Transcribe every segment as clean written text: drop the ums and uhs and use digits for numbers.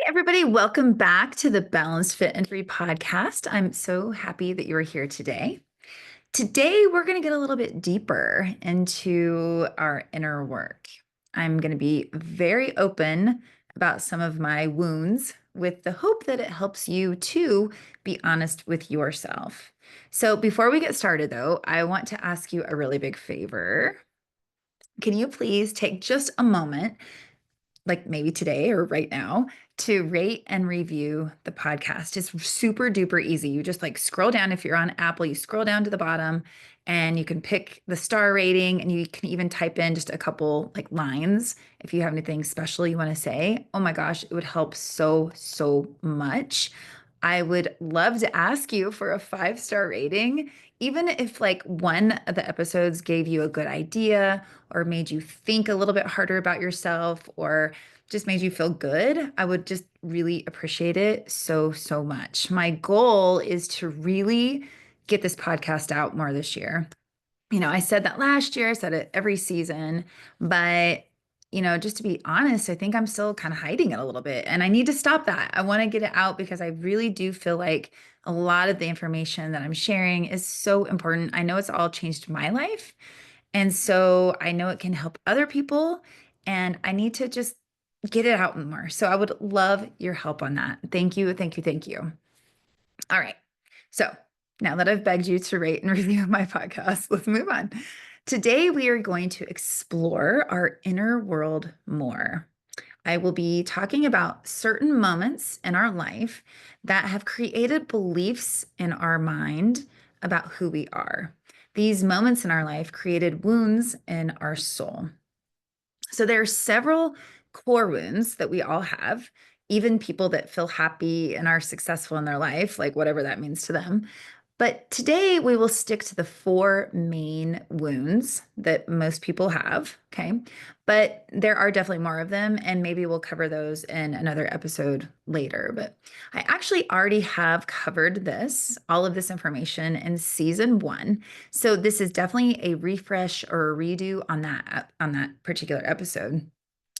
Everybody. Welcome back to the Balanced Fit and Free podcast. I'm so happy that you're here today. Today, we're going to get a little bit deeper into our inner work. I'm going to be very open about some of my wounds with the hope that it helps you to be honest with yourself. So, before we get started, though, I want to ask you a really big favor. Can you please take just a moment, like maybe today or right now, to rate and review the podcast? It's super duper easy. You just like scroll down. If you're on Apple, you scroll down to the bottom and you can pick the star rating, and you can even type in just a couple like lines if you have anything special you want to say. Oh my gosh, it would help so much. I would love to ask you for a 5-star rating, even if like one of the episodes gave you a good idea or made you think a little bit harder about yourself or just made you feel good. I would just really appreciate it so much. My goal is to really get this podcast out more this year. I said that last year, I said it every season, but just to be honest, I think I'm still kind of hiding it a little bit, and I need to stop that. I want to get it out because I really do feel like a lot of the information that I'm sharing is so important. I know it's all changed my life, and so I know it can help other people, and I need to just get it out more. So I would love your help on that. Thank you, thank you, thank you. All right. So now that I've begged you to rate and review my podcast, let's move on. Today, we are going to explore our inner world more. I will be talking about certain moments in our life that have created beliefs in our mind about who we are. These moments in our life created wounds in our soul. So there are several core wounds that we all have, even people that feel happy and are successful in their life, like whatever that means to them. But today we will stick to the 4 main wounds that most people have, okay? But there are definitely more of them, and maybe we'll cover those in another episode later. But I actually already have covered all of this information in season 1. So this is definitely a refresh or a redo on that particular episode.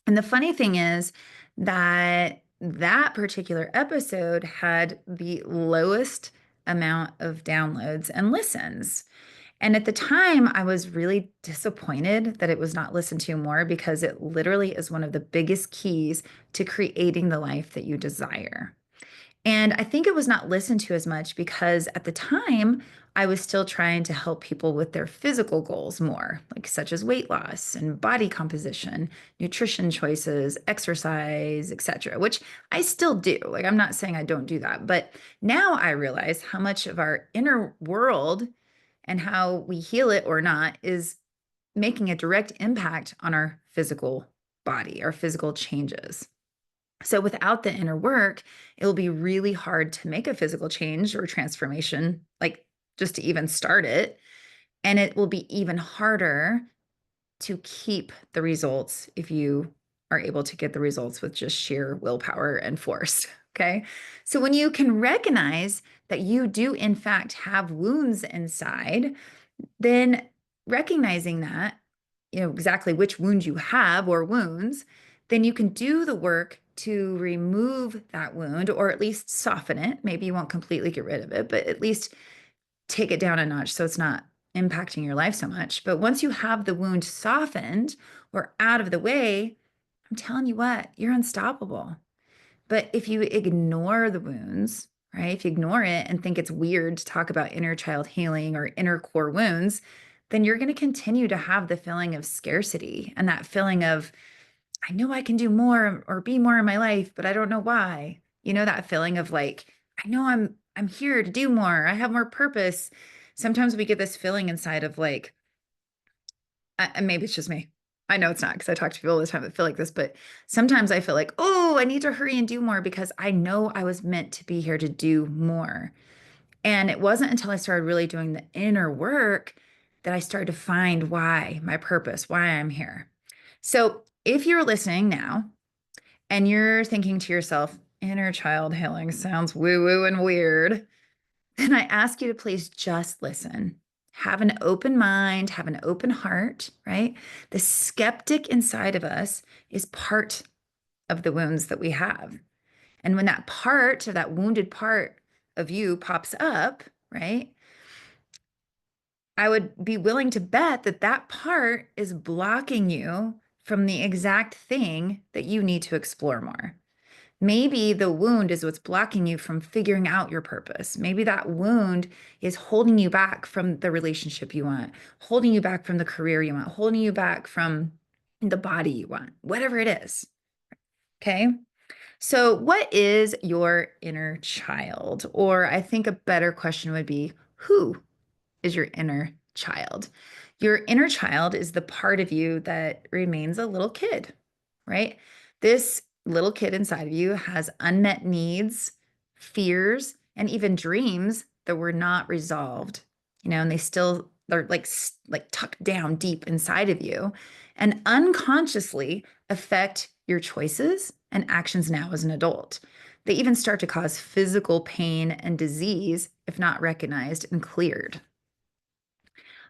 And the funny thing is that that particular episode had the lowest amount of downloads and listens. And at the time, I was really disappointed that it was not listened to more, because it literally is one of the biggest keys to creating the life that you desire. And I think it was not listened to as much because at the time, I was still trying to help people with their physical goals more, like such as weight loss and body composition, nutrition choices, exercise, etc., which I still do. Like, I'm not saying I don't do that, but now I realize how much of our inner world and how we heal it or not is making a direct impact on our physical body, our physical changes. So without the inner work, it'll be really hard to make a physical change or transformation, like just to even start it. And it will be even harder to keep the results if you are able to get the results with just sheer willpower and force. Okay. So when you can recognize that you do, in fact, have wounds inside, then recognizing that, exactly which wound you have or wounds, then you can do the work to remove that wound, or at least soften it. Maybe you won't completely get rid of it, but at least take it down a notch so it's not impacting your life so much. But once you have the wound softened or out of the way, I'm telling you what, you're unstoppable. But if you ignore the wounds, right? If you ignore it and think it's weird to talk about inner child healing or inner core wounds, then you're going to continue to have the feeling of scarcity and that feeling of, I know I can do more or be more in my life, but I don't know why. That feeling of like, I know I'm here to do more. I have more purpose. Sometimes we get this feeling inside of like, maybe it's just me. I know it's not, because I talk to people all the time that feel like this, but sometimes I feel like, oh, I need to hurry and do more because I know I was meant to be here to do more. And it wasn't until I started really doing the inner work that I started to find why, my purpose, why I'm here. So if you're listening now and you're thinking to yourself, inner child healing sounds woo-woo and weird, then I ask you to please just listen. Have an open mind, have an open heart, right? The skeptic inside of us is part of the wounds that we have. And when that part or that wounded part of you pops up, right? I would be willing to bet that that part is blocking you from the exact thing that you need to explore more. Maybe the wound is what's blocking you from figuring out your purpose. Maybe that wound is holding you back from the relationship you want, holding you back from the career you want, holding you back from the body you want, whatever it is. Okay. So, what is your inner child? Or I think a better question would be, who is your inner child? Your inner child is the part of you that remains a little kid, right? This little kid inside of you has unmet needs, fears, and even dreams that were not resolved, and they're like tucked down deep inside of you and unconsciously affect your choices and actions now as an adult. They even start to cause physical pain and disease if not recognized and cleared.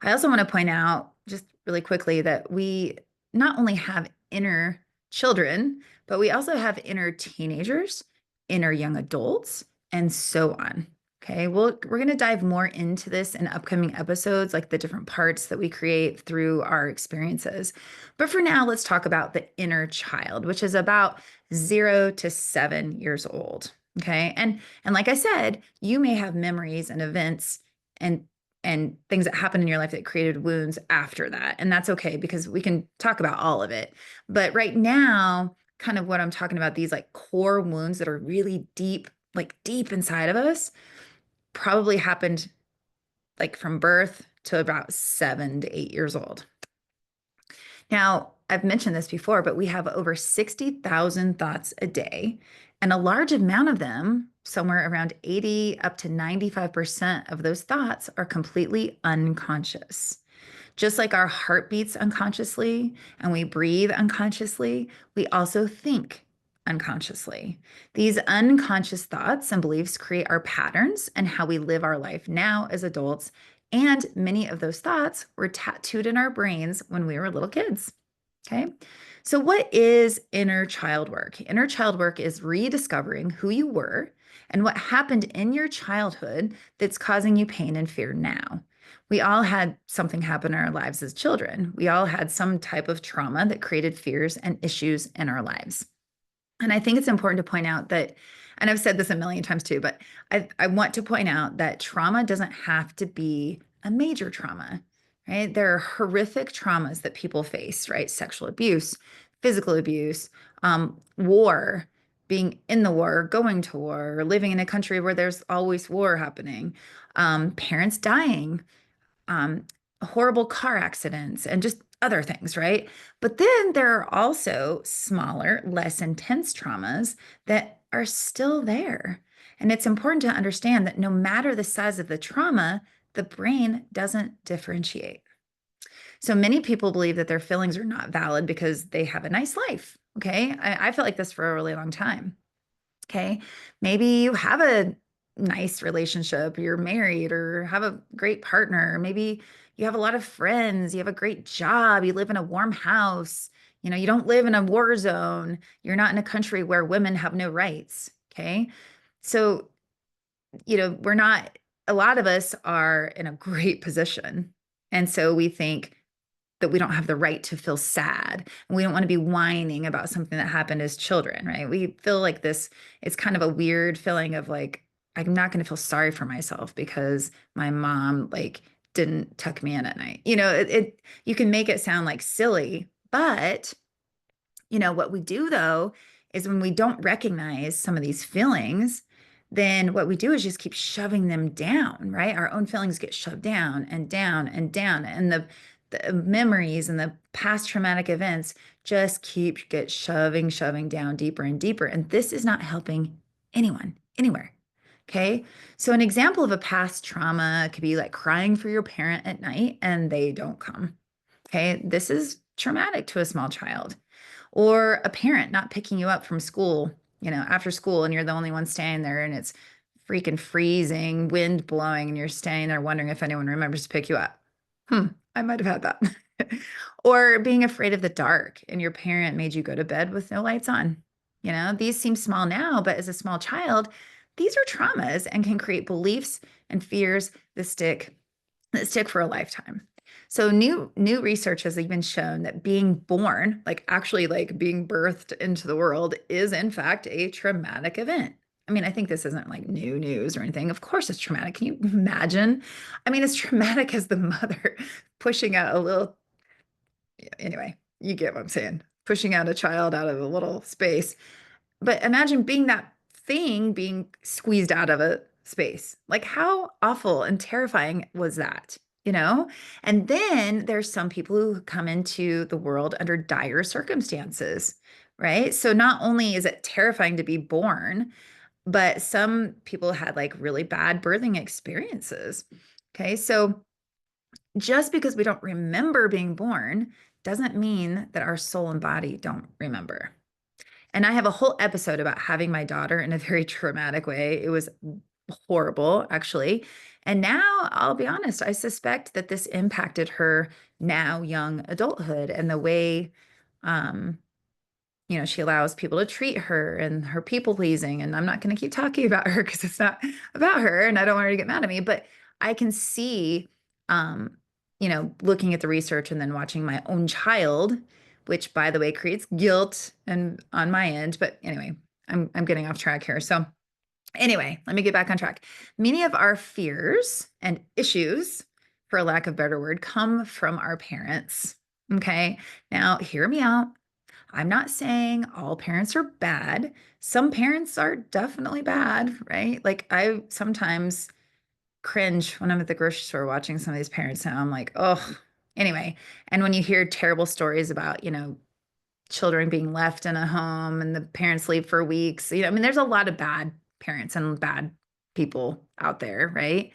I also want to point out just really quickly that we not only have inner children, but we also have inner teenagers, inner young adults, and so on. Okay, we're going to dive more into this in upcoming episodes, like the different parts that we create through our experiences. But for now, let's talk about the inner child, which is about 0 to 7 years old. Okay, and like I said, you may have memories and events and things that happened in your life that created wounds after that. And that's okay because we can talk about all of it. But right now, kind of what I'm talking about, these like core wounds that are really deep, like deep inside of us, probably happened like from birth to about 7 to 8 years old. Now, I've mentioned this before, but we have over 60,000 thoughts a day, and a large amount of them, somewhere around 80 up to 95% of those thoughts, are completely unconscious. Just like our heart beats unconsciously and we breathe unconsciously, we also think unconsciously. These unconscious thoughts and beliefs create our patterns and how we live our life now as adults. And many of those thoughts were tattooed in our brains when we were little kids. Okay. So, what is inner child work? Inner child work is rediscovering who you were and what happened in your childhood that's causing you pain and fear now. We all had something happen in our lives as children. We all had some type of trauma that created fears and issues in our lives. And I think it's important to point out that, and I've said this a million times too, but I want to point out that trauma doesn't have to be a major trauma, right? There are horrific traumas that people face, right? Sexual abuse, physical abuse, war, being in the war, going to war, or living in a country where there's always war happening, parents dying, um, horrible car accidents, and just other things, right? But then there are also smaller, less intense traumas that are still there. And it's important to understand that no matter the size of the trauma, the brain doesn't differentiate. So many people believe that their feelings are not valid because they have a nice life. Okay. I felt like this for a really long time. Okay. Maybe you have a nice relationship, you're married or have a great partner. Maybe you have a lot of friends, you have a great job, you live in a warm house, you don't live in a war zone, you're not in a country where women have no rights. Okay. So, we're not, a lot of us are in a great position. And so we think, that we don't have the right to feel sad. And we don't want to be whining about something that happened as children, right? We feel like this, it's kind of a weird feeling of like, I'm not going to feel sorry for myself because my mom like didn't tuck me in at night. You can make it sound like silly, but what we do though is when we don't recognize some of these feelings, then what we do is just keep shoving them down, right? Our own feelings get shoved down and down and down. And the memories and the past traumatic events just get shoving down deeper and deeper. And this is not helping anyone, anywhere. Okay. So an example of a past trauma could be like crying for your parent at night and they don't come. Okay. This is traumatic to a small child. Or a parent not picking you up from school, after school, and you're the only one staying there and it's freaking freezing, wind blowing, and you're staying there wondering if anyone remembers to pick you up. I might have had that. Or being afraid of the dark and your parent made you go to bed with no lights on. These seem small now, but as a small child, these are traumas and can create beliefs and fears that stick for a lifetime. So new research has even shown that being born, like actually like being birthed into the world, is in fact a traumatic event. I mean, I think this isn't like new news or anything. Of course it's traumatic. Can you imagine? I mean, as traumatic as the mother pushing out a little, anyway, you get what I'm saying. Pushing out a child out of a little space. But imagine being that thing being squeezed out of a space. Like, how awful and terrifying was that? You know? And then there's some people who come into the world under dire circumstances, right? So not only is it terrifying to be born, but some people had like really bad birthing experiences. Okay. So just because we don't remember being born doesn't mean that our soul and body don't remember. And I have a whole episode about having my daughter in a very traumatic way. It was horrible, actually. And now I'll be honest, I suspect that this impacted her now young adulthood and the way um, she allows people to treat her and her people pleasing. And I'm not going to keep talking about her because it's not about her and I don't want her to get mad at me, but I can see, looking at the research and then watching my own child, which by the way creates guilt and on my end. But anyway, I'm getting off track here. So anyway, let me get back on track. Many of our fears and issues, for a lack of a better word, come from our parents. Okay. Now, hear me out. I'm not saying all parents are bad. Some parents are definitely bad, right? Like I sometimes cringe when I'm at the grocery store watching some of these parents now. I'm like, oh, anyway. And when you hear terrible stories about, children being left in a home and the parents leave for weeks, I mean, there's a lot of bad parents and bad people out there, right?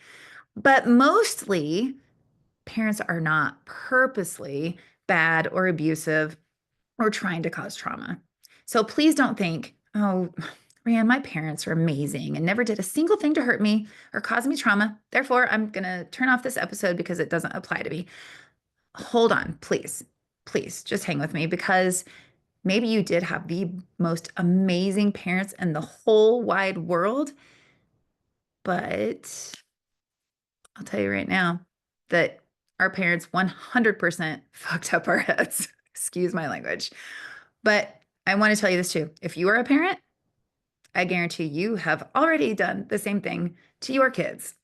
But mostly parents are not purposely bad or abusive or trying to cause trauma. So please don't think, oh, Rand, my parents are amazing and never did a single thing to hurt me or cause me trauma. Therefore, I'm going to turn off this episode because it doesn't apply to me. Hold on, please. Please just hang with me because maybe you did have the most amazing parents in the whole wide world, but I'll tell you right now that our parents 100% fucked up our heads. Excuse my language. But I want to tell you this too. If you are a parent, I guarantee you have already done the same thing to your kids.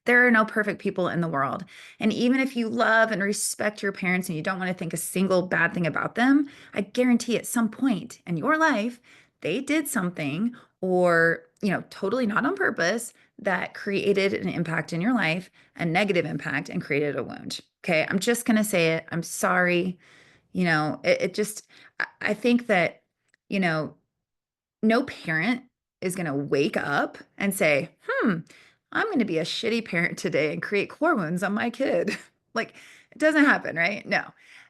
There are no perfect people in the world. And even if you love and respect your parents and you don't want to think a single bad thing about them, I guarantee at some point in your life, they did something or, totally not on purpose that created an impact in your life, a negative impact, and created a wound. Okay. I'm just going to say it. I'm sorry. It just, I think that, you know, no parent is going to wake up and say, I'm going to be a shitty parent today and create core wounds on my kid. Like, it doesn't happen, right? No.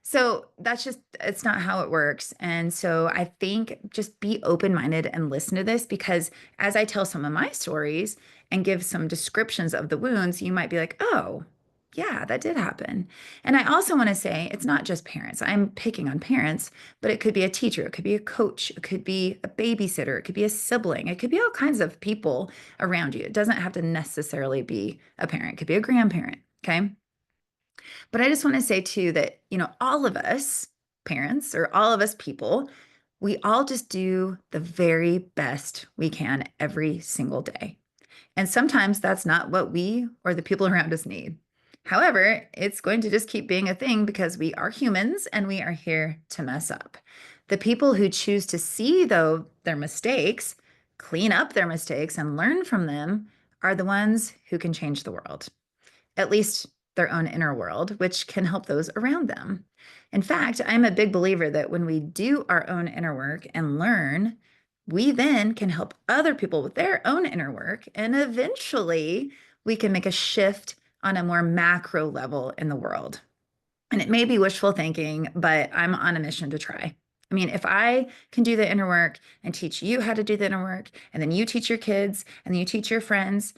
So that's just, it's not how it works. And so I think just be open minded and listen to this because as I tell some of my stories and give some descriptions of the wounds, you might be like, oh, yeah, that did happen. And I also want to say it's not just parents. I'm picking on parents, but it could be a teacher, it could be a coach, it could be a babysitter, it could be a sibling, it could be all kinds of people around you. It doesn't have to necessarily be a parent, it could be a grandparent. Okay. But I just want to say too that, all of us parents or all of us people, we all just do the very best we can every single day. And sometimes that's not what we or the people around us need. However, it's going to just keep being a thing because we are humans and we are here to mess up. The people who choose to see, though, their mistakes, clean up their mistakes, and learn from them are the ones who can change the world, at least their own inner world, which can help those around them. In fact, I'm a big believer that when we do our own inner work and learn, we then can help other people with their own inner work. And eventually, we can make a shift on a more macro level in the world. And it may be wishful thinking, but I'm on a mission to try. I mean, if I can do the inner work and teach you how to do the inner work, and then you teach your kids, and then you teach your friends,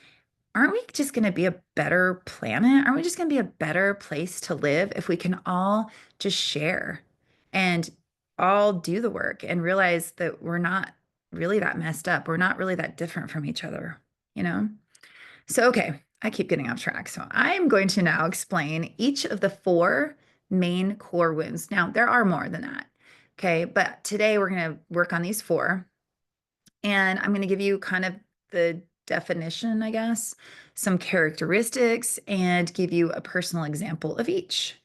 aren't we just going to be a better planet? Aren't we just going to be a better place to live if we can all just share? And all do the work and realize that we're not really that messed up. We're not really that different from each other, you know? So, okay, I keep getting off track. So, I'm going to now explain each of the four main core wounds. Now, there are more than that. Okay, but today we're going to work on these four. And I'm going to give you kind of the definition, I guess, some characteristics, and give you a personal example of each.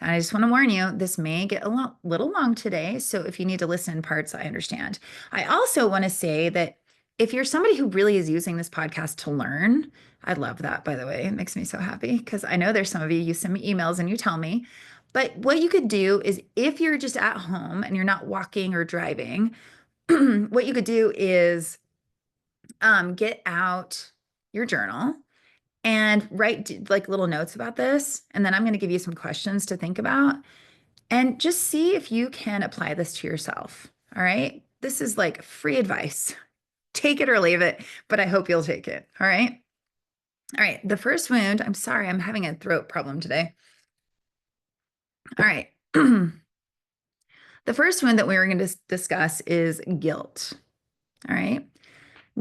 And I just want to warn you, this may get a little long today. So if you need to listen in parts, I understand. I also want to say that if you're somebody who really is using this podcast to learn, I love that, by the way. It makes me so happy because I know there's some of you, you send me emails and you tell me. But what you could do is if you're just at home and you're not walking or driving, what you could do is get out your journal and write like little notes about this. And then I'm going to give you some questions to think about and just see if you can apply this to yourself. All right. This is like free advice. Take it or leave it, but I hope you'll take it. All right. All right. The first wound, I'm sorry, I'm having a throat problem today. All right. The first wound that we were going to discuss is guilt. All right.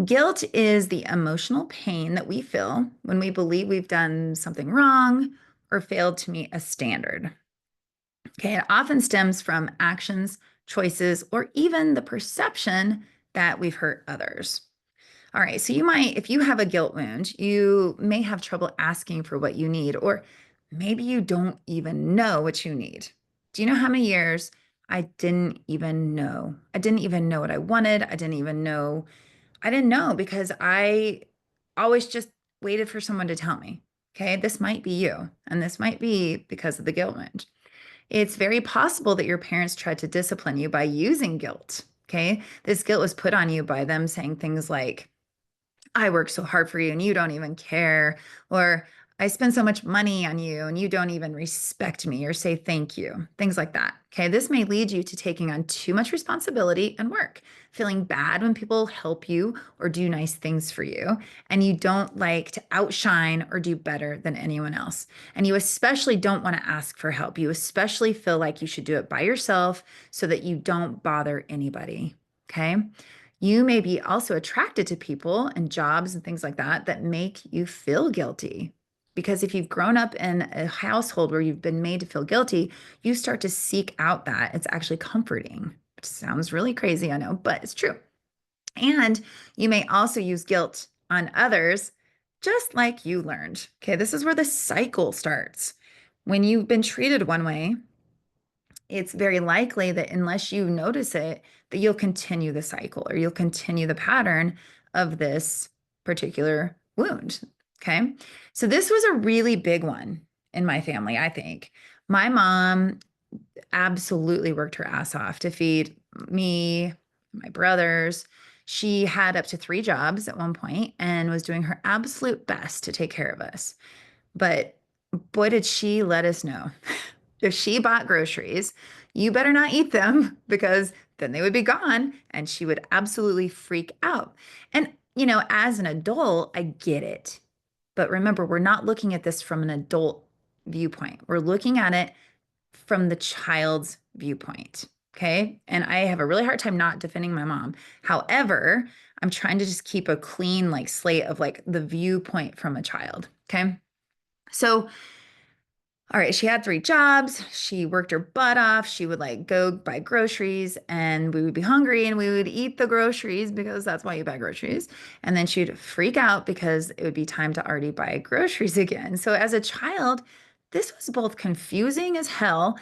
Guilt is the emotional pain that we feel when we believe we've done something wrong or failed to meet a standard. Okay, it often stems from actions, choices, or even the perception that we've hurt others. All right, so you might, if you have a guilt wound, you may have trouble asking for what you need, or maybe you don't even know what you need. Do you know how many years I didn't even know? I didn't even know what I wanted. I didn't know because I always just waited for someone to tell me, okay, this might be you, and this might be because of the guilt wound. It's very possible that your parents tried to discipline you by using guilt, okay? This guilt was put on you by them saying things like, I work so hard for you and you don't even care. Or I spend so much money on you and you don't even respect me or say thank you. Things like that. Okay. This may lead you to taking on too much responsibility and work, feeling bad when people help you or do nice things for you. And you don't like to outshine or do better than anyone else. And you especially don't want to ask for help. You especially feel like you should do it by yourself so that you don't bother anybody. Okay. You may be also attracted to people and jobs and things like that that make you feel guilty. Because if you've grown up in a household where you've been made to feel guilty, you start to seek out that. It's actually comforting. It sounds really crazy, I know, but it's true. And you may also use guilt on others, just like you learned. Okay, this is where the cycle starts. When you've been treated one way, it's very likely that unless you notice it, that you'll continue the cycle or you'll continue the pattern of this particular wound. Okay. So this was a really big one in my family, I think. My mom absolutely worked her ass off to feed me, my brothers. She had up to three jobs at one point and was doing her absolute best to take care of us. But boy, did she let us know. If she bought groceries, you better not eat them because then they would be gone and she would absolutely freak out. And, as an adult, I get it. But remember, we're not looking at this from an adult viewpoint. We're looking at it from the child's viewpoint. Okay. And I have a really hard time not defending my mom. However, I'm trying to just keep a clean like slate of like the viewpoint from a child. Okay. So all right, she had three jobs. She worked her butt off. She would like go buy groceries and we would be hungry and we would eat the groceries because that's why you buy groceries. And then she'd freak out because it would be time to already buy groceries again. So as a child, this was both confusing as hell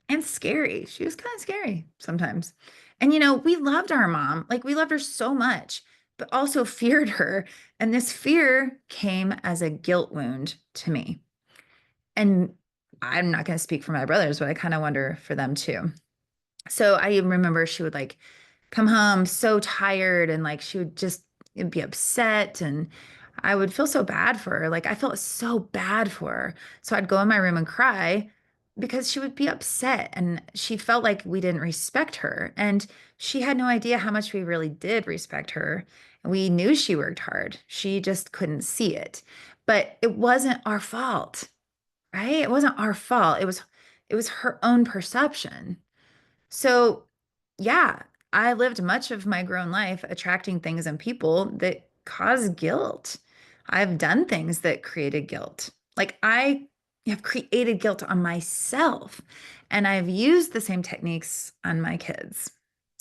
and scary. She was kind of scary sometimes. And we loved our mom. Like we loved her so much, but also feared her. And this fear came as a guilt wound to me. And I'm not going to speak for my brothers, but I kind of wonder for them too. So I remember she would like come home so tired and like she would just be upset and I would feel so bad for her. Like I felt so bad for her. So I'd go in my room and cry because she would be upset and she felt like we didn't respect her. And she had no idea how much we really did respect her. We knew she worked hard. She just couldn't see it. But it wasn't our fault, right? It wasn't our fault. It was her own perception. So yeah, I lived much of my grown life attracting things and people that cause guilt. I've done things that created guilt. Like I have created guilt on myself, and I've used the same techniques on my kids.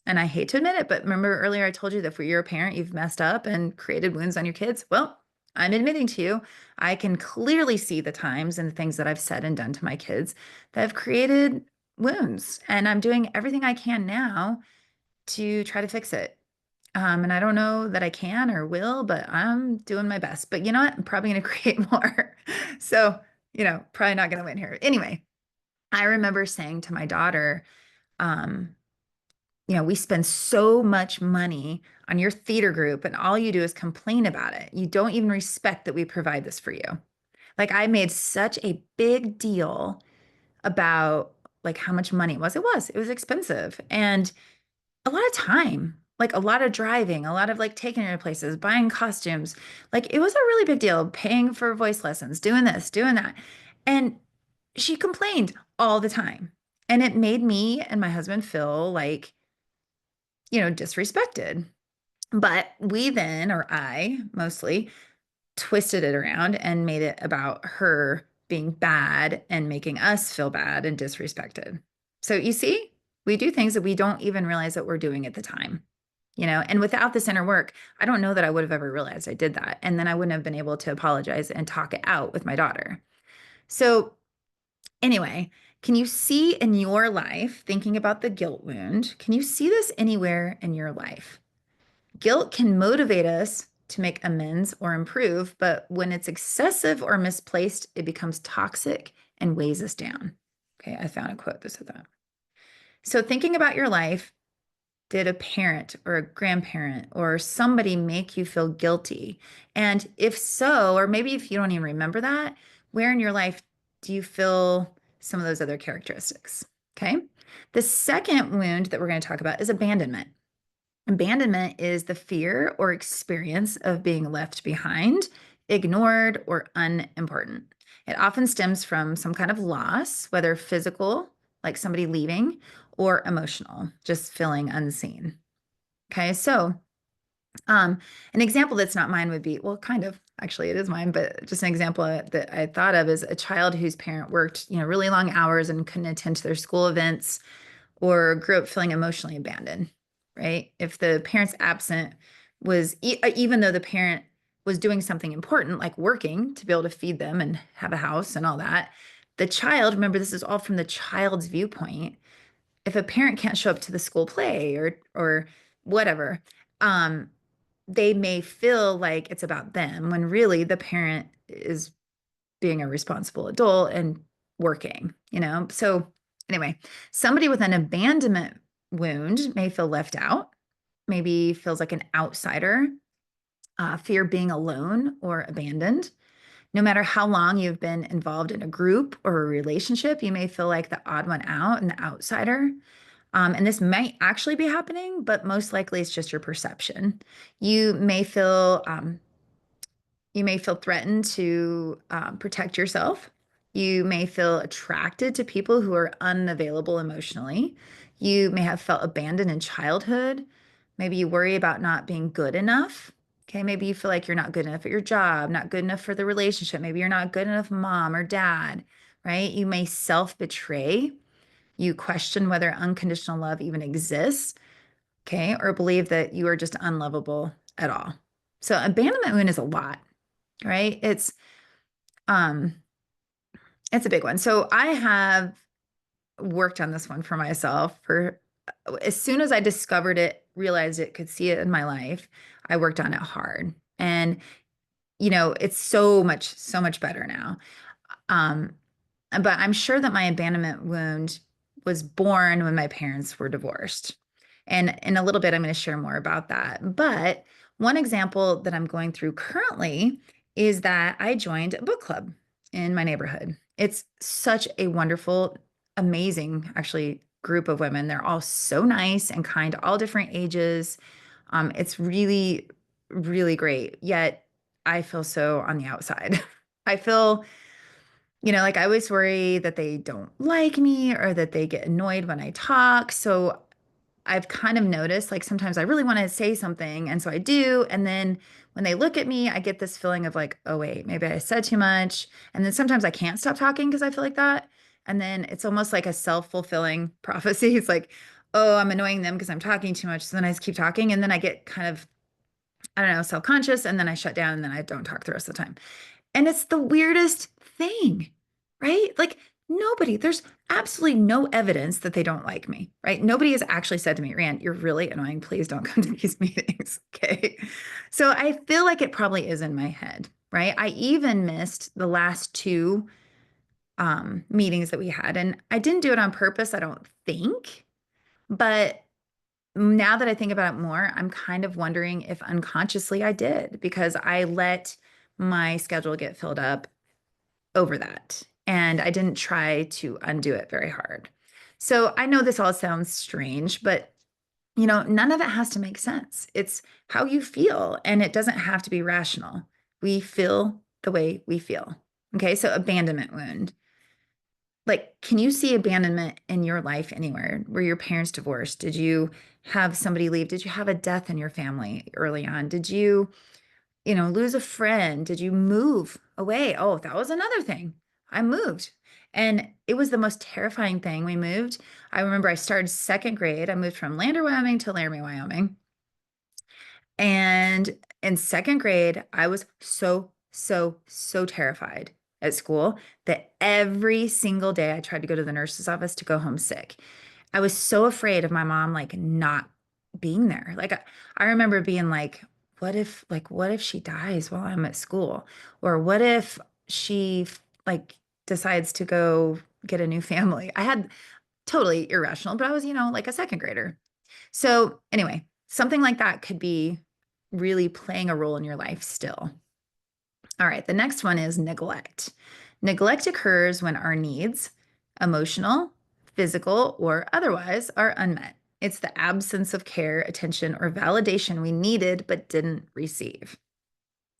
And I hate to admit it, but remember earlier I told you that if you're a parent, you've messed up and created wounds on your kids. Well, I'm admitting to you, I can clearly see the times and the things that I've said and done to my kids that have created wounds. And I'm doing everything I can now to try to fix it. And I don't know that I can or will, but I'm doing my best. But you know what? I'm probably going to create more. So, probably not going to win here. Anyway, I remember saying to my daughter, um, we spend so much money on your theater group, and all you do is complain about it. You don't even respect that we provide this for you. Like I made such a big deal about like how much money it was. It was expensive. And a lot of time, like a lot of driving, a lot of like taking her to places, buying costumes. Like it was a really big deal, paying for voice lessons, doing this, doing that. And she complained all the time. And it made me and my husband feel like, disrespected. But we then, or I mostly, twisted it around and made it about her being bad and making us feel bad and disrespected. So you see, we do things that we don't even realize that we're doing at the time, and without this inner work, I don't know that I would have ever realized I did that. And then I wouldn't have been able to apologize and talk it out with my daughter. So anyway, can you see in your life, thinking about the guilt wound, can you see this anywhere in your life? Guilt can motivate us to make amends or improve, but when it's excessive or misplaced, it becomes toxic and weighs us down. Okay, I found a quote that said that. So, thinking about your life, did a parent or a grandparent or somebody make you feel guilty? And if so, or maybe if you don't even remember that, where in your life do you feel some of those other characteristics? Okay. The second wound that we're going to talk about is abandonment. Abandonment is the fear or experience of being left behind, ignored, or unimportant. It often stems from some kind of loss, whether physical, like somebody leaving, or emotional, just feeling unseen. Okay, so an example that's not mine would be, well, kind of, actually, it is mine, but just an example that I thought of is a child whose parent worked, really long hours and couldn't attend to their school events or grew up feeling emotionally abandoned, right? If the parent's absent was, even though the parent was doing something important, like working to be able to feed them and have a house and all that, the child, remember, this is all from the child's viewpoint. If a parent can't show up to the school play or whatever, um, they may feel like it's about them when really the parent is being a responsible adult and working. So anyway, somebody with an abandonment wound may feel left out, maybe feels like an outsider, fear being alone or abandoned. No matter how long you've been involved in a group or a relationship, you may feel like the odd one out and the outsider. And this might actually be happening, but most likely it's just your perception. You may feel you may feel threatened to protect yourself. You may feel attracted to people who are unavailable emotionally. You may have felt abandoned in childhood. Maybe you worry about not being good enough. Okay, maybe you feel like you're not good enough at your job, not good enough for the relationship. Maybe you're not good enough mom or dad, right? You may self betray. You question whether unconditional love even exists, okay, or believe that you are just unlovable at all. So, abandonment wound is a lot, right? Um it's a big one. So I have worked on this one for myself for as soon as I discovered it, realized it, could see it in my life, I worked on it hard. And it's so much better now. Um but I'm sure that my abandonment wound was born when my parents were divorced. And in a little bit, I'm going to share more about that. But one example that I'm going through currently is that I joined a book club in my neighborhood. It's such a wonderful, amazing, actually, group of women. They're all so nice and kind, all different ages. It's really, really great. Yet I feel so on the outside. I feel like I always worry that they don't like me or that they get annoyed when I talk. So I've kind of noticed like sometimes I really want to say something. And so I do. And then when they look at me, I get this feeling of like, oh, wait, maybe I said too much. And then sometimes I can't stop talking because I feel like that. And then it's almost like a self-fulfilling prophecy. It's like, oh, I'm annoying them because I'm talking too much. So then I just keep talking. And then I get kind of, I don't know, self-conscious. And then I shut down and then I don't talk the rest of the time. And it's the weirdest thing, right? Like there's absolutely no evidence that they don't like me, right? Nobody has actually said to me, Rand, you're really annoying. Please don't come to these meetings. Okay. So I feel like it probably is in my head, right? I even missed the last two meetings that we had, and I didn't do it on purpose, I don't think. But now that I think about it more, I'm kind of wondering if unconsciously I did because I let my schedule get filled up over that. And I didn't try to undo it very hard. So I know this all sounds strange, but none of it has to make sense. It's how you feel, and it doesn't have to be rational. We feel the way we feel. Okay, so abandonment wound. Like, can you see abandonment in your life anywhere? Were your parents divorced? Did you have somebody leave? Did you have a death in your family early on? Did you lose a friend? Did you move away? Oh, that was another thing. I moved. And it was the most terrifying thing. We moved. I remember I started second grade. I moved from Lander, Wyoming to Laramie, Wyoming. And in second grade, I was so, so, so terrified at school that every single day I tried to go to the nurse's office to go home sick. I was so afraid of my mom like not being there. Like I remember being like what if she dies while I'm at school? Or what if she like decides to go get a new family? I had totally irrational, but I was, like a second grader. So anyway, something like that could be really playing a role in your life still. All right, the next one is neglect. Neglect occurs when our needs, emotional, physical, or otherwise, are unmet. It's the absence of care, attention, or validation we needed but didn't receive.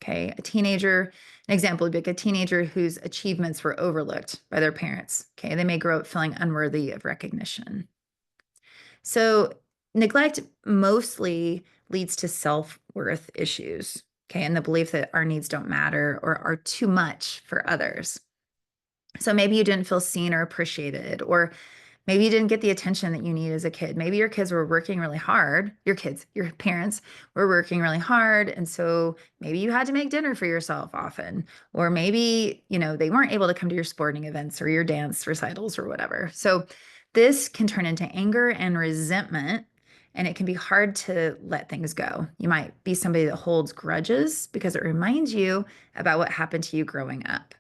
Okay, an example would be like a teenager whose achievements were overlooked by their parents. Okay, they may grow up feeling unworthy of recognition. So, neglect mostly leads to self-worth issues, okay, and the belief that our needs don't matter or are too much for others. So maybe you didn't feel seen or appreciated, or maybe you didn't get the attention that you need as a kid. Maybe your kids were working really hard. Your parents were working really hard. And so maybe you had to make dinner for yourself often. Or maybe, they weren't able to come to your sporting events or your dance recitals or whatever. So this can turn into anger and resentment, and it can be hard to let things go. You might be somebody that holds grudges because it reminds you about what happened to you growing up.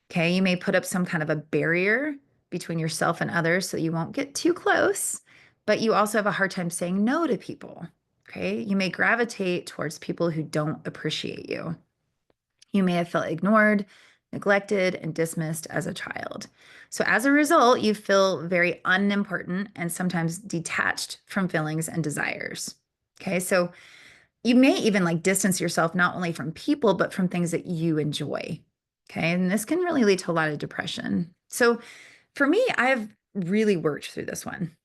Okay, you may put up some kind of a barrier between yourself and others so you won't get too close, but you also have a hard time saying no to people. Okay, you may gravitate towards people who don't appreciate you. You may have felt ignored, neglected, and dismissed as a child. So, as a result, you feel very unimportant and sometimes detached from feelings and desires. Okay, so you may even like distance yourself not only from people, but from things that you enjoy. Okay. And this can really lead to a lot of depression. So for me, I've really worked through this one.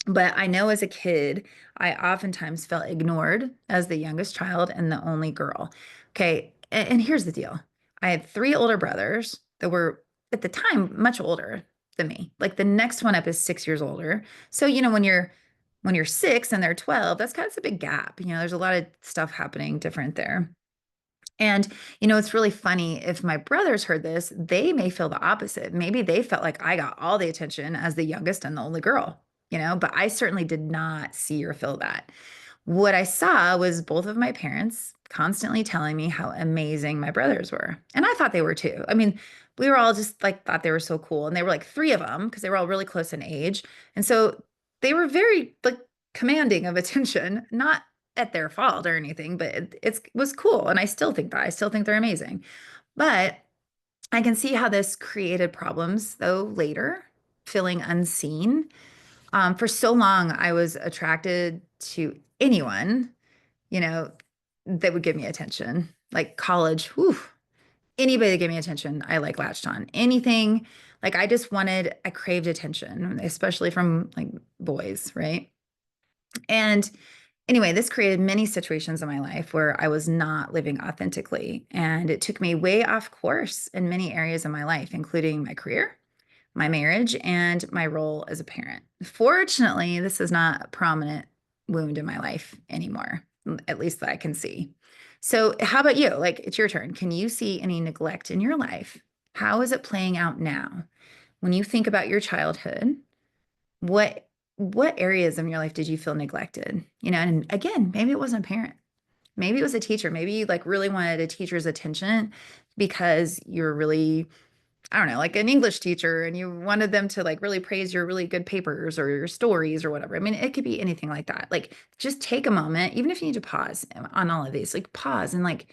But I know as a kid, I oftentimes felt ignored as the youngest child and the only girl. Okay. And here's the deal. I had three older brothers that were at the time much older than me. Like the next one up is 6 years older. So, when you're six and they're 12, that's kind of a big gap. There's a lot of stuff happening different there. And, it's really funny if my brothers heard this, they may feel the opposite. Maybe they felt like I got all the attention as the youngest and the only girl, but I certainly did not see or feel that. What I saw was both of my parents constantly telling me how amazing my brothers were. And I thought they were too. I mean, we were all just like, thought they were so cool. And they were like three of them because they were all really close in age. And so they were very like commanding of attention, not at their fault or anything, but it was cool. And I still think that. I still think they're amazing. But I can see how this created problems though later, feeling unseen. For so long, I was attracted to anyone, you know, that would give me attention. Like college, whew, anybody that gave me attention, I like latched on. Anything, like I craved attention, especially from like boys, right? And anyway, this created many situations in my life where I was not living authentically. And it took me way off course in many areas of my life, including my career, my marriage, and my role as a parent. Fortunately, this is not a prominent wound in my life anymore, at least that I can see. So, how about you? Like, it's your turn. Can you see any neglect in your life? How is it playing out now? When you think about your childhood, what what areas of your life did you feel neglected? And again, maybe it wasn't a parent. Maybe it was a teacher. Maybe you like really wanted a teacher's attention because you're really, I don't know, like an English teacher and you wanted them to like really praise your really good papers or your stories or whatever. I mean, it could be anything like that. Like just take a moment, even if you need to pause on all of these, like pause and like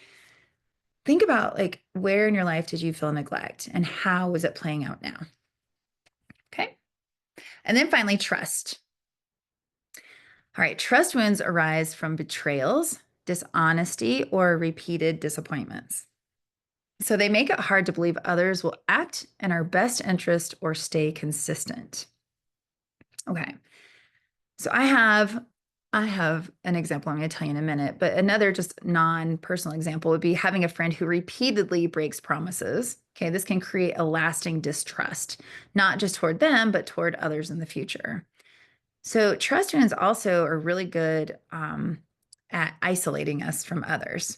think about like where in your life did you feel neglect and how is it playing out now? Okay. And then finally, trust. All right, trust wounds arise from betrayals, dishonesty, or repeated disappointments. So they make it hard to believe others will act in our best interest or stay consistent. Okay. So I have an example I'm going to tell you in a minute, but another just non-personal example would be having a friend who repeatedly breaks promises. Okay, this can create a lasting distrust, not just toward them, but toward others in the future. So trust wounds also are really good at isolating us from others.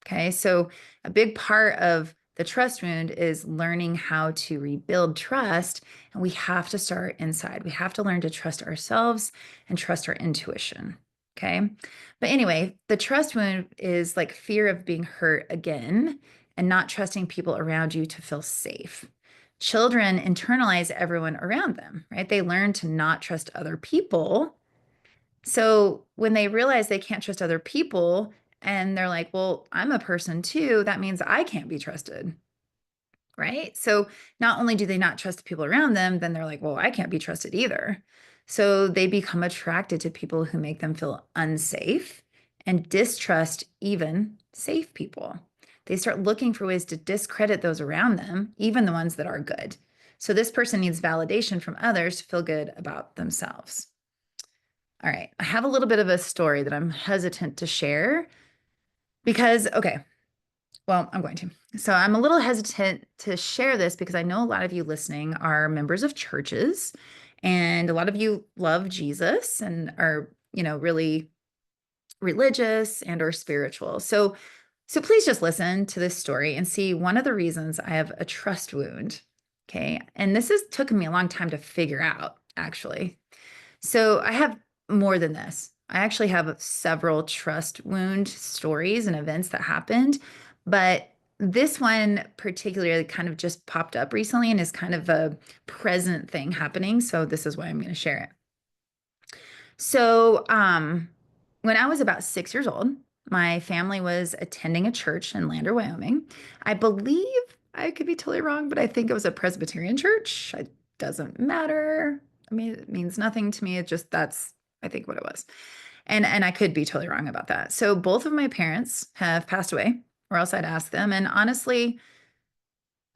Okay, so a big part of the trust wound is learning how to rebuild trust. And we have to start inside. We have to learn to trust ourselves and trust our intuition. Okay. But anyway, the trust wound is like fear of being hurt again and not trusting people around you to feel safe. Children internalize everyone around them, right? They learn to not trust other people. So when they realize they can't trust other people and they're like, well, I'm a person too, that means I can't be trusted. Right. So not only do they not trust the people around them, then they're like, well, I can't be trusted either. So they become attracted to people who make them feel unsafe and distrust even safe people. They start looking for ways to discredit those around them, even the ones that are good. So this person needs validation from others to feel good about themselves. All right. I have a little bit of a story that I'm hesitant to share because, okay, well, I'm going to. So I'm a little hesitant to share this because I know a lot of you listening are members of churches and a lot of you love Jesus and are, really religious and or spiritual. So please just listen to this story and see one of the reasons I have a trust wound. Okay. And this has taken me a long time to figure out, actually. So I have more than this. I actually have several trust wound stories and events that happened, but this one particularly kind of just popped up recently and is kind of a present thing happening. So this is why I'm going to share it. So, when I was about 6 years old, my family was attending a church in Lander, Wyoming. I believe I could be totally wrong, but I think it was a Presbyterian church. It doesn't matter. I mean, it means nothing to me. It just that's I think what it was. And I could be totally wrong about that. So both of my parents have passed away, or else I'd ask them. And honestly,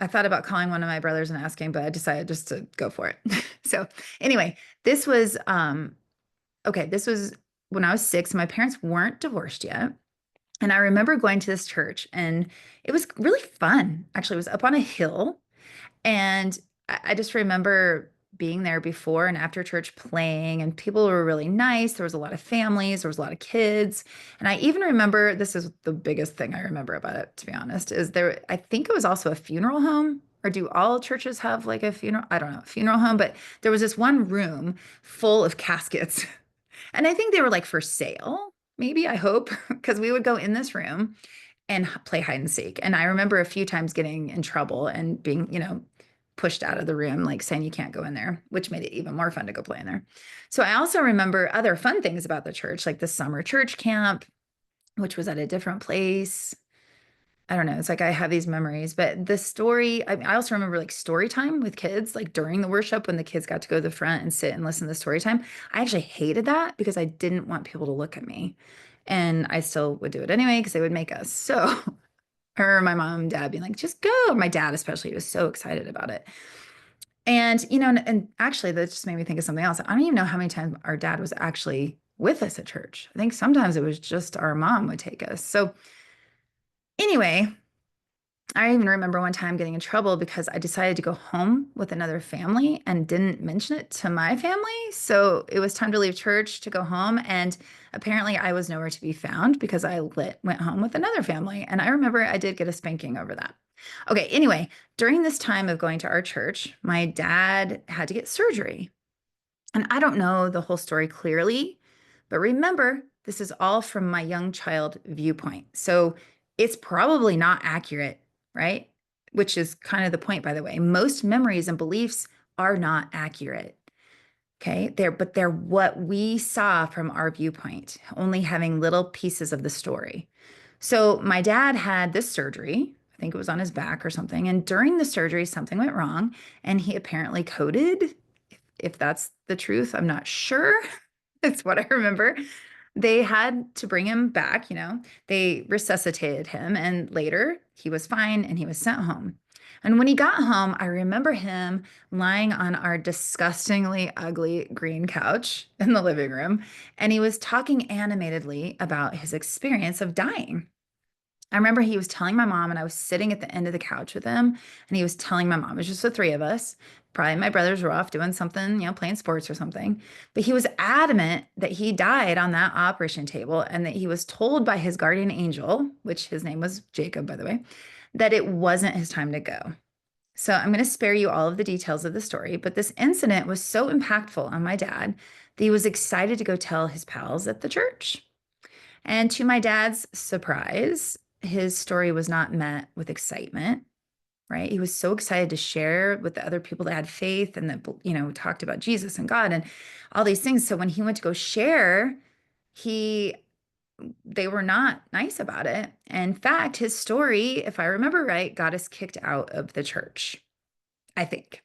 I thought about calling one of my brothers and asking, but I decided just to go for it. So anyway, this was okay, this was when I was 6. My parents weren't divorced yet. And I remember going to this church and it was really fun. Actually, it was up on a hill. And I just remember being there before and after church playing, and people were really nice. There was a lot of families, there was a lot of kids. And I even remember this is the biggest thing I remember about it, to be honest, is there, I think it was also a funeral home. Or do all churches have like a funeral? I don't know, funeral home, but there was this one room full of caskets. And I think they were like for sale, maybe, I hope, because we would go in this room and play hide and seek. And I remember a few times getting in trouble and being, pushed out of the room, like saying you can't go in there, which made it even more fun to go play in there. So I also remember other fun things about the church, like the summer church camp, which was at a different place. I don't know. It's like I have these memories, but the story, I also remember like story time with kids, like during the worship when the kids got to go to the front and sit and listen to the story time. I actually hated that because I didn't want people to look at me. And I still would do it anyway because they would make us. So, or my mom and dad being like, just go. My dad, especially, was so excited about it. And actually, that just made me think of something else. I don't even know how many times our dad was actually with us at church. I think sometimes it was just our mom would take us. So anyway, I even remember one time getting in trouble because I decided to go home with another family and didn't mention it to my family. So it was time to leave church to go home. And apparently I was nowhere to be found because went home with another family. And I remember I did get a spanking over that. Okay, anyway, during this time of going to our church, my dad had to get surgery. And I don't know the whole story clearly, but remember, this is all from my young child viewpoint. So it's probably not accurate, right? Which is kind of the point, by the way. Most memories and beliefs are not accurate. Okay. They're what we saw from our viewpoint, only having little pieces of the story. So my dad had this surgery. I think it was on his back or something. And during the surgery, something went wrong and he apparently coded. If that's the truth, I'm not sure. It's what I remember. They had to bring him back, they resuscitated him, and later he was fine and he was sent home. And when he got home, I remember him lying on our disgustingly ugly green couch in the living room, and he was talking animatedly about his experience of dying. I remember he was telling my mom, and I was sitting at the end of the couch with him, and he was telling my mom, it was just the three of us. Probably my brothers were off doing something, playing sports or something. But he was adamant that he died on that operation table and that he was told by his guardian angel, which his name was Jacob, by the way, that it wasn't his time to go. So I'm going to spare you all of the details of the story, but this incident was so impactful on my dad that he was excited to go tell his pals at the church. And to my dad's surprise, his story was not met with excitement, right? He was so excited to share with the other people that had faith and that, talked about Jesus and God and all these things. So when he went to go share, he they were not nice about it. In fact, his story, if I remember right, got us kicked out of the church. I think.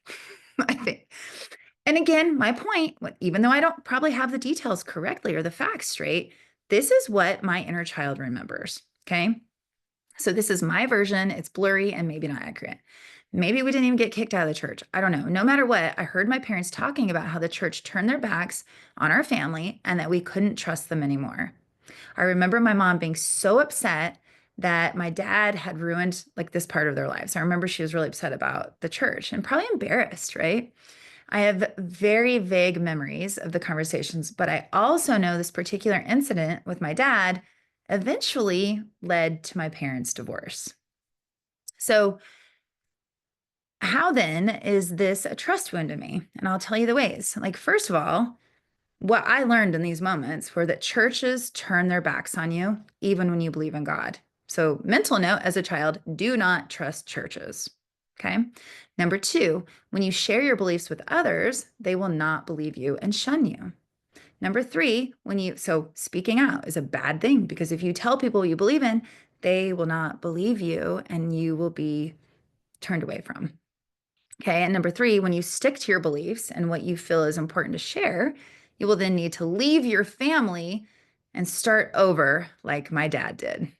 I think. And again, my point, even though I don't probably have the details correctly or the facts straight, this is what my inner child remembers. Okay. So this is my version. It's blurry and maybe not accurate. Maybe we didn't even get kicked out of the church. I don't know. No matter what, I heard my parents talking about how the church turned their backs on our family and that we couldn't trust them anymore. I remember my mom being so upset that my dad had ruined like this part of their lives. I remember she was really upset about the church and probably embarrassed, right? I have very vague memories of the conversations, but I also know this particular incident with my dad eventually led to my parents' divorce. So, how then is this a trust wound to me? And I'll tell you the ways. Like, first of all, what I learned in these moments were that churches turn their backs on you, even when you believe in God. So, mental note as a child, do not trust churches. Okay. Number two, when you share your beliefs with others, they will not believe you and shun you. Number three, so speaking out is a bad thing because if you tell people you believe in, they will not believe you and you will be turned away from. Okay. And number three, when you stick to your beliefs and what you feel is important to share, you will then need to leave your family and start over like my dad did.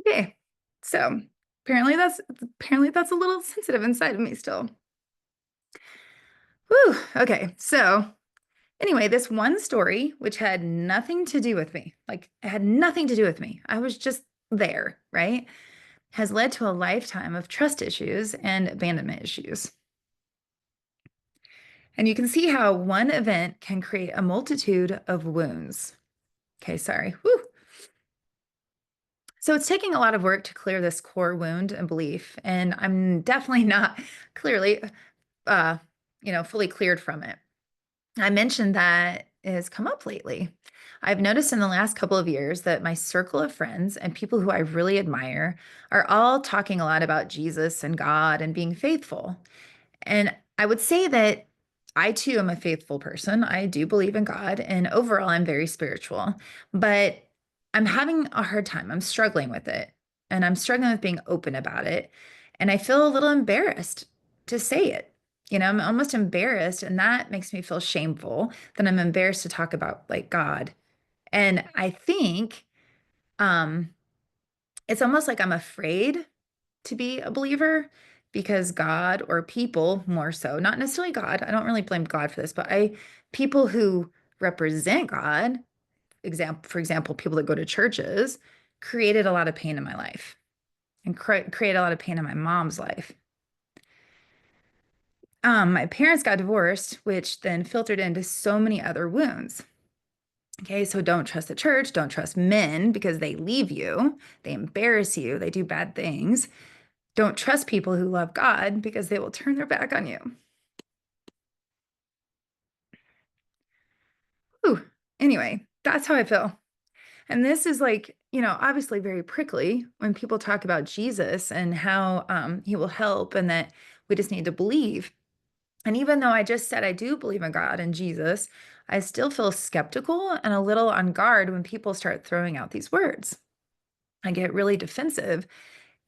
Okay. So apparently that's a little sensitive inside of me still. Whew. Okay. So anyway, this one story, which had nothing to do with me, like it had nothing to do with me. I was just there, right? Has led to a lifetime of trust issues and abandonment issues. And you can see how one event can create a multitude of wounds. Okay, sorry. Whew. So it's taking a lot of work to clear this core wound and belief, and I'm definitely not clearly, uh, fully cleared from it. I mentioned that it has come up lately. I've noticed in the last couple of years that my circle of friends and people who I really admire are all talking a lot about Jesus and God and being faithful. And I would say that I too am a faithful person. I do believe in God, and overall, I'm very spiritual, but I'm having a hard time. I'm struggling with it, and I'm struggling with being open about it. And I feel a little embarrassed to say it. I'm almost embarrassed, and that makes me feel shameful that I'm embarrassed to talk about like God. And I think um, it's almost like I'm afraid to be a believer because God or people more so, not necessarily God, I don't really blame God for this, but people who represent God, for example, people that go to churches, created a lot of pain in my life and created a lot of pain in my mom's life. My parents got divorced, which then filtered into so many other wounds. Okay, so don't trust the church, don't trust men because they leave you, they embarrass you, they do bad things. Don't trust people who love God because they will turn their back on you. Ooh, anyway, that's how I feel. And this is like, obviously very prickly when people talk about Jesus and how he will help and that we just need to believe. And even though I just said I do believe in God and Jesus, I still feel skeptical and a little on guard when people start throwing out these words. I get really defensive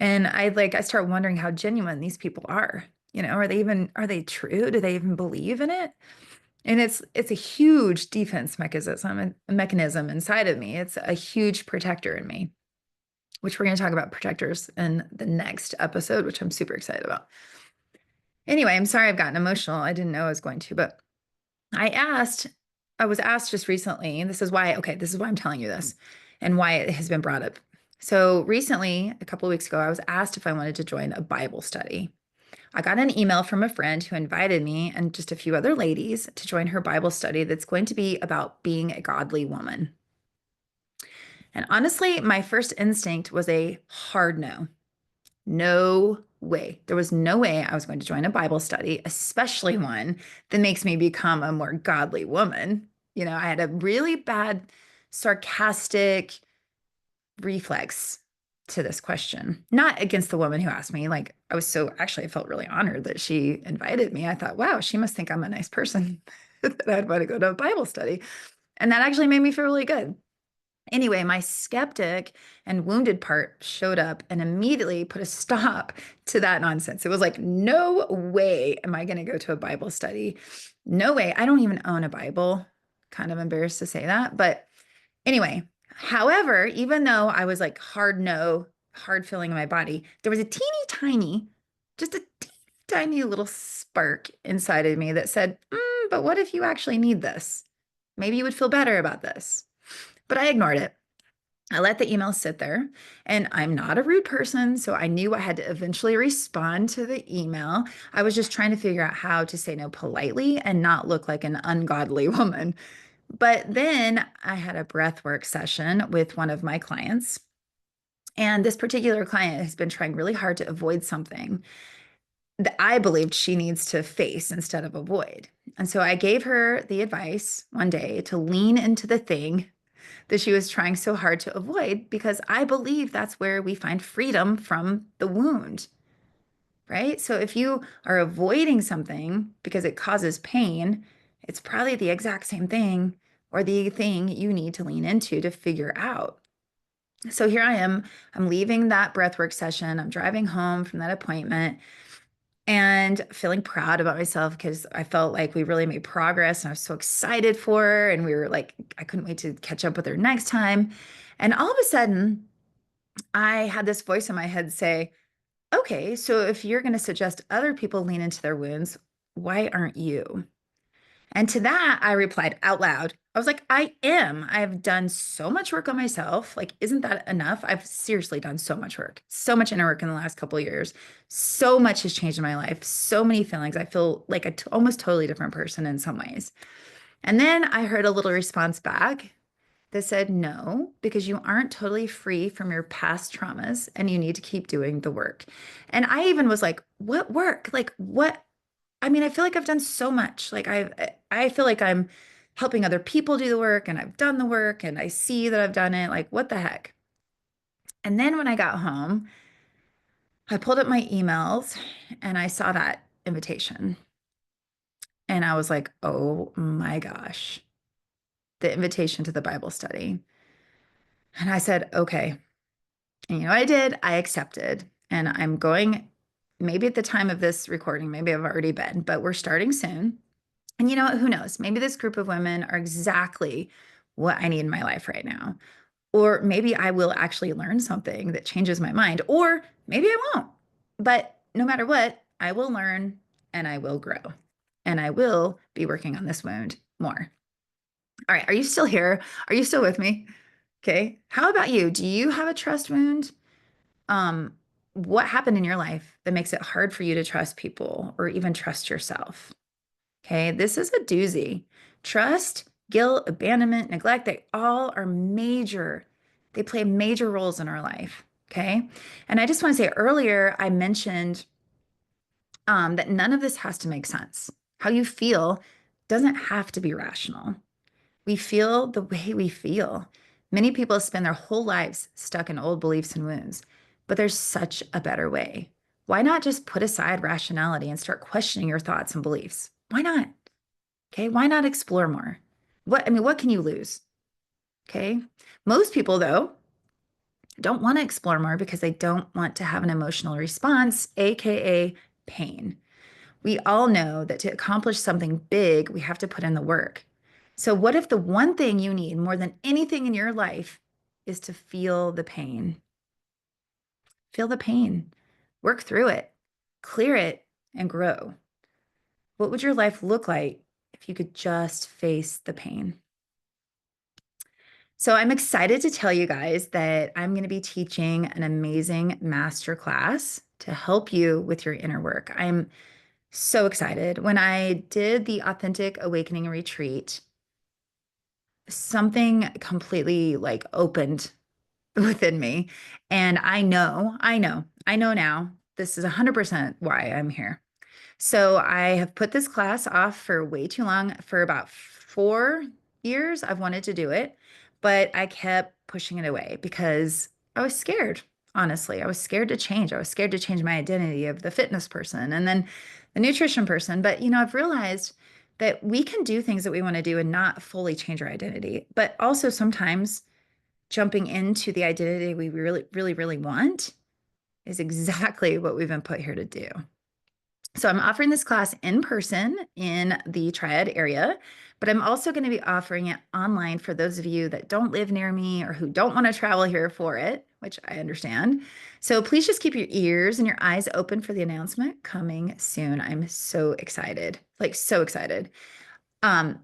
and I start wondering how genuine these people are. Are they true? Do they even believe in it? And it's a huge defense mechanism inside of me. It's a huge protector in me, which we're going to talk about protectors in the next episode, which I'm super excited about. Anyway, I'm sorry I've gotten emotional. I didn't know I was going to, but I was asked just recently, and this is why I'm telling you this and why it has been brought up. So recently, a couple of weeks ago, I was asked if I wanted to join a Bible study. I got an email from a friend who invited me and just a few other ladies to join her Bible study that's going to be about being a godly woman. And honestly, my first instinct was a hard no. No way. There was no way I was going to join a Bible study, especially one that makes me become a more godly woman. I had a really bad sarcastic reflex to this question, not against the woman who asked me. Like, I felt really honored that she invited me. I thought, wow, she must think I'm a nice person that I'd want to go to a Bible study. And that actually made me feel really good. Anyway, my skeptic and wounded part showed up and immediately put a stop to that nonsense. It was like, no way am I going to go to a Bible study. No way. I don't even own a Bible. Kind of embarrassed to say that. But anyway, however, even though I was like hard feeling in my body, there was a just a teeny tiny little spark inside of me that said, but what if you actually need this? Maybe you would feel better about this. But I ignored it. I let the email sit there, and I'm not a rude person, so I knew I had to eventually respond to the email. I was just trying to figure out how to say no politely and not look like an ungodly woman. But then I had a breathwork session with one of my clients, and this particular client has been trying really hard to avoid something that I believed she needs to face instead of avoid. And so I gave her the advice one day to lean into the thing that she was trying so hard to avoid because I believe that's where we find freedom from the wound, right? So if you are avoiding something because it causes pain, it's probably the exact same thing or the thing you need to lean into to figure out. So here I am, I'm leaving that breathwork session, I'm driving home from that appointment and feeling proud about myself because I felt like we really made progress and I was so excited for her. And we were like, I couldn't wait to catch up with her next time. And all of a sudden, I had this voice in my head say, okay, so if you're going to suggest other people lean into their wounds, why aren't you? And to that, I replied out loud. I was like, I am. I've done so much work on myself. Like, isn't that enough? I've seriously done so much work, so much inner work in the last couple of years. So much has changed in my life, so many feelings. I feel like a almost totally different person in some ways. And then I heard a little response back that said, no, because you aren't totally free from your past traumas and you need to keep doing the work. And I even was like, what work? Like, what? I mean, I feel like I've done so much. I feel like I'm helping other people do the work and I've done the work and I see that I've done it. Like, what the heck? And then when I got home, I pulled up my emails and I saw that invitation. And I was like, oh my gosh, the invitation to the Bible study. And I said, okay. And you know what I did? I accepted. And I'm going, maybe at the time of this recording, maybe I've already been, but we're starting soon. And you know what? Who knows? Maybe this group of women are exactly what I need in my life right now. Or maybe I will actually learn something that changes my mind, or maybe I won't. But no matter what, I will learn and I will grow and I will be working on this wound more. All right. Are you still here? Are you still with me? Okay. How about you? Do you have a trust wound? Um, what happened in your life that makes it hard for you to trust people or even trust yourself? Okay. This is a doozy. Trust, guilt, abandonment, neglect, they all are major. They play major roles in our life. Okay. And I just want to say earlier, I mentioned that none of this has to make sense. How you feel doesn't have to be rational. We feel the way we feel. Many people spend their whole lives stuck in old beliefs and wounds, but there's such a better way. Why not just put aside rationality and start questioning your thoughts and beliefs? Why not? Okay, why not explore more? What can you lose? Okay. Most people, though, don't want to explore more because they don't want to have an emotional response, AKA pain. We all know that to accomplish something big, we have to put in the work. So, what if the one thing you need more than anything in your life is to feel the pain? Feel the pain, work through it, clear it, and grow. What would your life look like if you could just face the pain? So, I'm excited to tell you guys that I'm going to be teaching an amazing masterclass to help you with your inner work. I'm so excited. When I did the Authentic Awakening Retreat, something completely like opened within me. And I know now this is 100% why I'm here. So I have put this class off for way too long. For about 4 years, I've wanted to do it, but I kept pushing it away because I was scared. Honestly, I was scared to change. I was scared to change my identity of the fitness person and then the nutrition person. But, I've realized that we can do things that we want to do and not fully change our identity. But also sometimes jumping into the identity we really, really, really want is exactly what we've been put here to do. So I'm offering this class in person in the Triad area, but I'm also going to be offering it online for those of you that don't live near me or who don't want to travel here for it, which I understand. So please just keep your ears and your eyes open for the announcement coming soon. I'm so excited, like so excited. Um,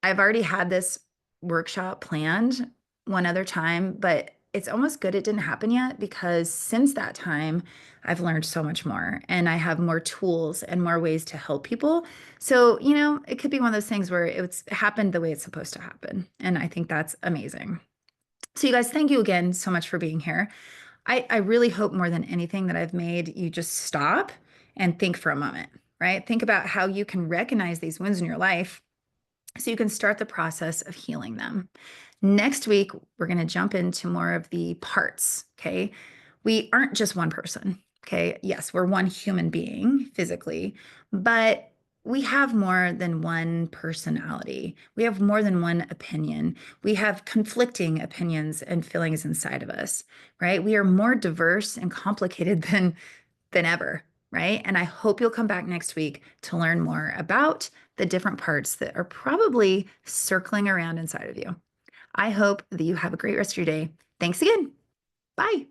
I've already had this workshop planned one other time, but it's almost good it didn't happen yet because since that time, I've learned so much more and I have more tools and more ways to help people. So, it could be one of those things where it's happened the way it's supposed to happen. And I think that's amazing. So, you guys, thank you again so much for being here. I really hope more than anything that I've made you just stop and think for a moment, right? Think about how you can recognize these wounds in your life so you can start the process of healing them. Next week, we're going to jump into more of the parts. Okay. We aren't just one person. Okay. Yes, we're one human being physically, but we have more than one personality. We have more than one opinion. We have conflicting opinions and feelings inside of us, right? We are more diverse and complicated than ever, right? And I hope you'll come back next week to learn more about the different parts that are probably circling around inside of you. I hope that you have a great rest of your day. Thanks again. Bye.